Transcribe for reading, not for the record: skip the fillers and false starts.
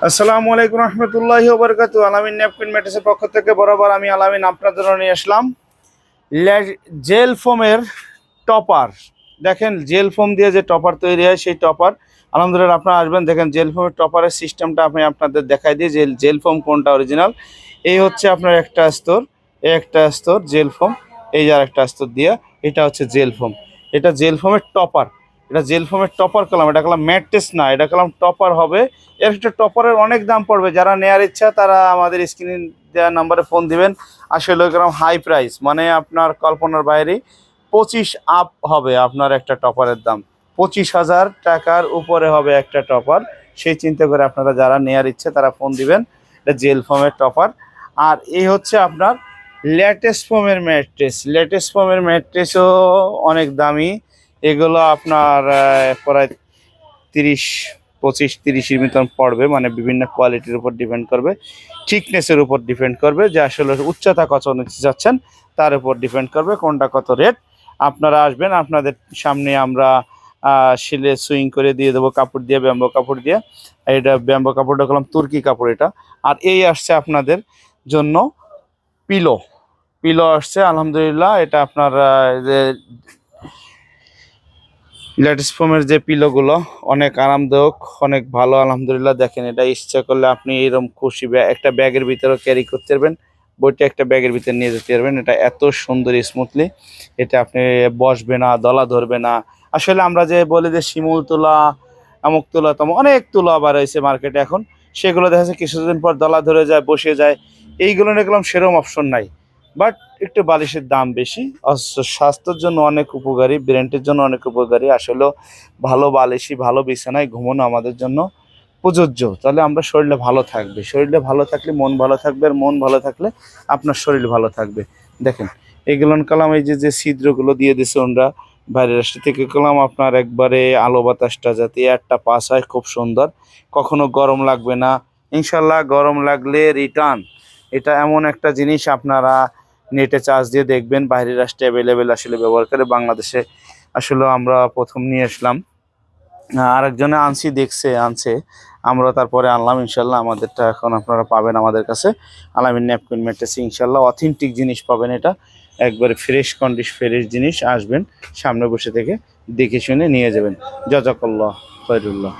আসসালামু আলাইকুম রহমতুল্লাহি ওয়া বারাকাতুহু। আলামিন ন্যাপকিন ম্যাট্রেসের পক্ষ থেকে বরাবর আমি আলামিন আপনাদের জন্য নিয়ে আসলাম জেল ফোমের টপার। দেখেন জেল ফোম দিয়ে যে টপার তৈরি হয় সেই টপার আলহামদুলিল্লাহ আপনারা আসবেন দেখেন জেল ফোমের টপারের সিস্টেমটা আমি আপনাদের দেখাই দিই যে জেল ফোম কোনটা অরিজিনাল। এই হচ্ছে আপনার একটা স্তর, এই একটা স্তর জেল ফোম, এই যে আরেকটা স্তর দিয়ে এটা হচ্ছে জেল ফোম। এটা জেল ফোমের টপার, এটা জেল ফোমের টপার কলাম, এটা কলাম ম্যাট্রেস না, এটা কলাম টপার হবে। এর একটা টপারের অনেক দাম পড়বে, যারা নেওয়ার ইচ্ছা তারা আমাদের স্ক্রিন দেওয়া নাম্বারে ফোন দিবেন। আসলে ওইরকম হাই প্রাইস, মানে আপনার কল্পনার বাইরে 25 আপ হবে আপনার একটা টপারের দাম, 25,000 টাকার উপরে হবে একটা টপার। সেই চিন্তা করে আপনারা যারা নেওয়ার ইচ্ছে তারা ফোন দিবেন। এটা জেল ফোমের টপার। আর এই হচ্ছে আপনার লেটেস্ট ফোমের ম্যাট্রেস। লেটেস্ট ফোমের ম্যাট্রেসও অনেক দামি, এগুলো আপনার প্রায় 25-30-30-এর মতন পড়বে, মানে বিভিন্ন কোয়ালিটির উপর ডিপেন্ড করবে, থিকনেসের উপর ডিপেন্ড করবে, যে আসলে উচ্চতা কত নিতে যাচ্ছেন তার উপর ডিপেন্ড করবে কোনটা কত রেট। আপনারা আসবেন, আপনাদের সামনে আমরা শিলে সুইং করে দিয়ে দেবো কাপড় দিয়ে, ব্যাম্বো কাপড় দিয়ে। এটা ব্যাম্বো কাপড়টা করলাম তুর্কি কাপড় এটা। আর এই আসছে আপনাদের জন্য পিলো, পিলো আসছে আলহামদুলিল্লাহ। এটা আপনার যে লেটেস্ট ফোমের যে পিলোগুলো অনেক আরামদায়ক, অনেক ভালো আলহামদুলিল্লাহ। দেখেন এটা ইচ্ছা করলে আপনি এরকম খুশি একটা ব্যাগের ভিতরেও ক্যারি করতে পারবেন, বইটা একটা ব্যাগের ভিতরে নিয়ে যেতে পারবেন। এটা এত সুন্দর স্মুথলি, এটা আপনি বসবে না, দলা ধরবে না। আসলে আমরা যে বলি যে শিমুল তোলা, আমুক তোলা, তমুক অনেক তোলা আবার হয়েছে মার্কেটে এখন, সেগুলো দেখা যাচ্ছে কিছুদিন পর দলা ধরে যায়, বসে যায়। এইগুলো দেখলাম সেরকম অপশন নাই, বাট একটু বালিশের দাম বেশি। স্বাস্থ্যের জন্য অনেক উপকারী, ব্রেনটের জন্য অনেক উপকারী। আসলেও ভালো বালিশই, ভালো বিছানায় ঘুমানো আমাদের জন্য প্রযোজ্য। তাহলে আমরা শরীরে ভালো থাকবে, শরীরে ভালো থাকলে মন ভালো থাকবে, আর মন ভালো থাকলে আপনার শরীর ভালো থাকবে। দেখেন এগুলো কালাম, এই যে যে ছিদ্রগুলো দিয়ে দিছে ওনরা বাইরের রাষ্ট্র থেকে, কলাম আপনার একবারে আলো বাতাসটা যাতে এয়ারটা পাস হয় খুব সুন্দর, কখনো গরম লাগবে না ইনশাল্লাহ। গরম লাগলে রিটার্ন। এটা এমন একটা জিনিস আপনারা নেটে চার্জ দিয়ে দেখবেন, বাইরের রাষ্ট্রে অ্যাভেলেবেল আসলে ব্যবহার করে, বাংলাদেশে আসলে আমরা প্রথম নিয়ে আসলাম, আরেকজনে আনছে, আমরা তারপরে আনলাম ইনশাল্লাহ। আমাদেরটা এখন আপনারা পাবেন আমাদের কাছে, আলামিন ন্যাপকিন ম্যাট্রেস ইনশাল্লাহ অথেন্টিক জিনিস পাবেন। এটা একবারে ফ্রেশ ফ্রেশ জিনিস। আসবেন, সামনে বসে থেকে দেখে শুনে নিয়ে যাবেন। জাযাকাল্লাহ খায়রুল্লাহ।